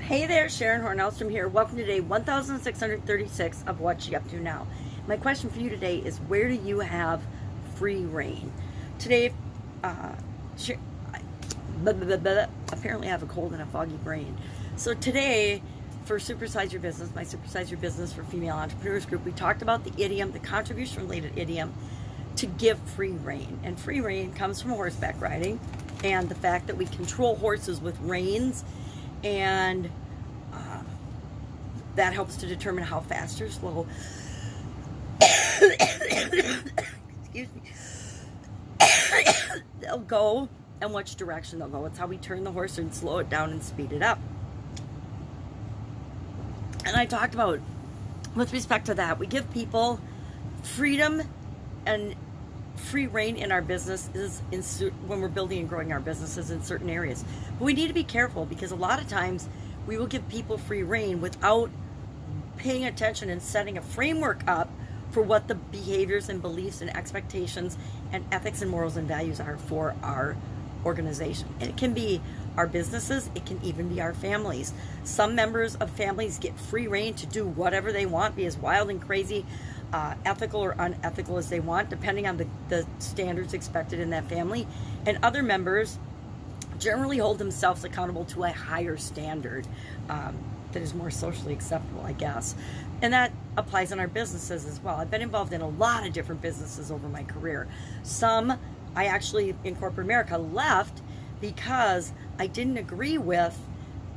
Hey there, Sharon Horne-Ellstrom here. Welcome to day 1636 of What You Up To Now. My question for you today is, where do you have free reign? Today, apparently I have a cold and a foggy brain. So today, for Supersize Your Business, my Supersize Your Business for Female Entrepreneurs group, we talked about the idiom, the contribution-related idiom, to give free rein. And free rein comes from horseback riding and the fact that we control horses with reins, and that helps to determine how fast or slow excuse me they'll go and which direction they'll go. It's how we turn the horse and slow it down and speed it up. And I talked about, with respect to that, we give people freedom and free rein in our businesses when we're building and growing our businesses in certain areas. But we need to be careful, because a lot of times we will give people free rein without paying attention and setting a framework up for what the behaviors and beliefs and expectations and ethics and morals and values are for our organization. And it can be our businesses, it can even be our families. Some members of families get free rein to do whatever they want, be as wild and crazy, ethical or unethical as they want, depending on the standards expected in that family. And other members generally hold themselves accountable to a higher standard that is more socially acceptable, I guess. And that applies in our businesses as well. I've been involved in a lot of different businesses over my career. Some I actually, in corporate America, left because I didn't agree with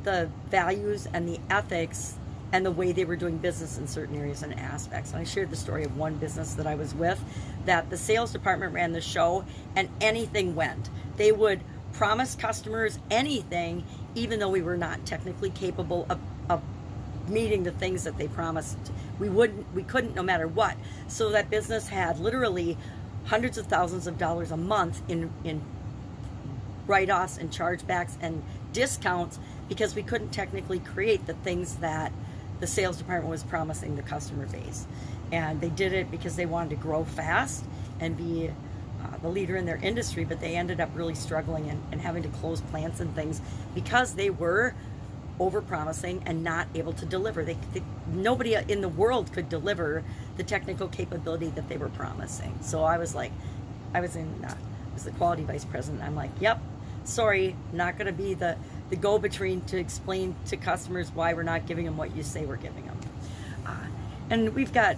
the values and the ethics and the way they were doing business in certain areas and aspects. And I shared the story of one business that I was with, that the sales department ran the show and anything went. They would promise customers anything, even though we were not technically capable of meeting the things that they promised. We couldn't, no matter what. So that business had literally hundreds of thousands of dollars a month in write-offs and chargebacks and discounts, because we couldn't technically create the things that the sales department was promising the customer base. And they did it because they wanted to grow fast and be the leader in their industry, but they ended up really struggling and having to close plants and things because they were over-promising and not able to deliver. Nobody in the world could deliver the technical capability that they were promising. So I was the quality vice president. I'm like, yep, sorry, not going to be the go-between to explain to customers why we're not giving them what you say we're giving them. And we've got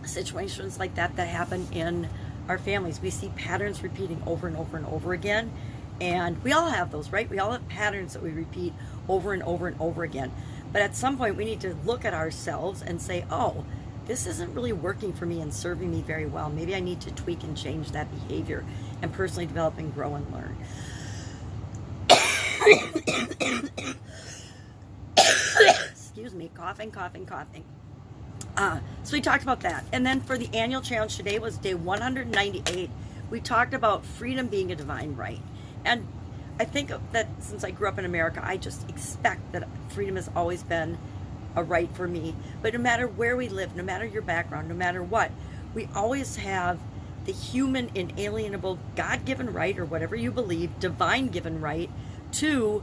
situations like that happen in our families. We see patterns repeating over and over and over again. And we all have those, right? We all have patterns that we repeat over and over and over again. But at some point, we need to look at ourselves and say, oh, this isn't really working for me and serving me very well. Maybe I need to tweak and change that behavior and personally develop and grow and learn. Excuse me, coughing. So we talked about that. And then for the annual challenge today was day 198. We talked about freedom being a divine right. And I think that since I grew up in America, I just expect that freedom has always been a right for me. But no matter where we live, no matter your background, no matter what, we always have the human, inalienable, God-given right, or whatever you believe, divine-given right to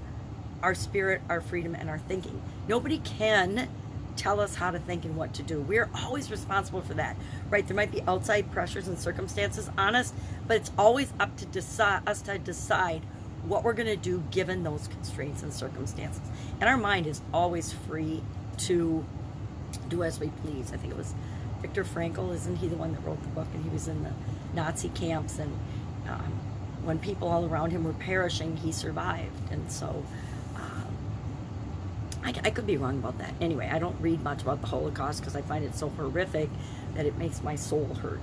our spirit, our freedom, and our thinking. Nobody can tell us how to think and what to do. We're always responsible for that, right? There might be outside pressures and circumstances on us, but it's always up to us to decide what we're going to do given those constraints and circumstances. And our mind is always free to do as we please. I think it was Viktor Frankl, isn't he the one that wrote the book? And he was in the Nazi camps, and when people all around him were perishing, he survived. And so I could be wrong about that. Anyway, I don't read much about the Holocaust because I find it so horrific that it makes my soul hurt.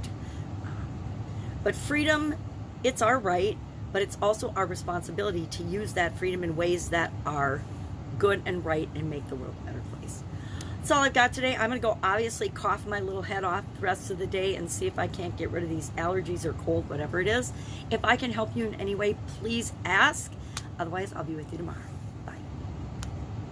But freedom, it's our right, but it's also our responsibility to use that freedom in ways that are good and right and make the world a better place. That's all I've got today. I'm going to go obviously cough my little head off the rest of the day and see if I can't get rid of these allergies or cold, whatever it is. If I can help you in any way, please ask. Otherwise, I'll be with you tomorrow.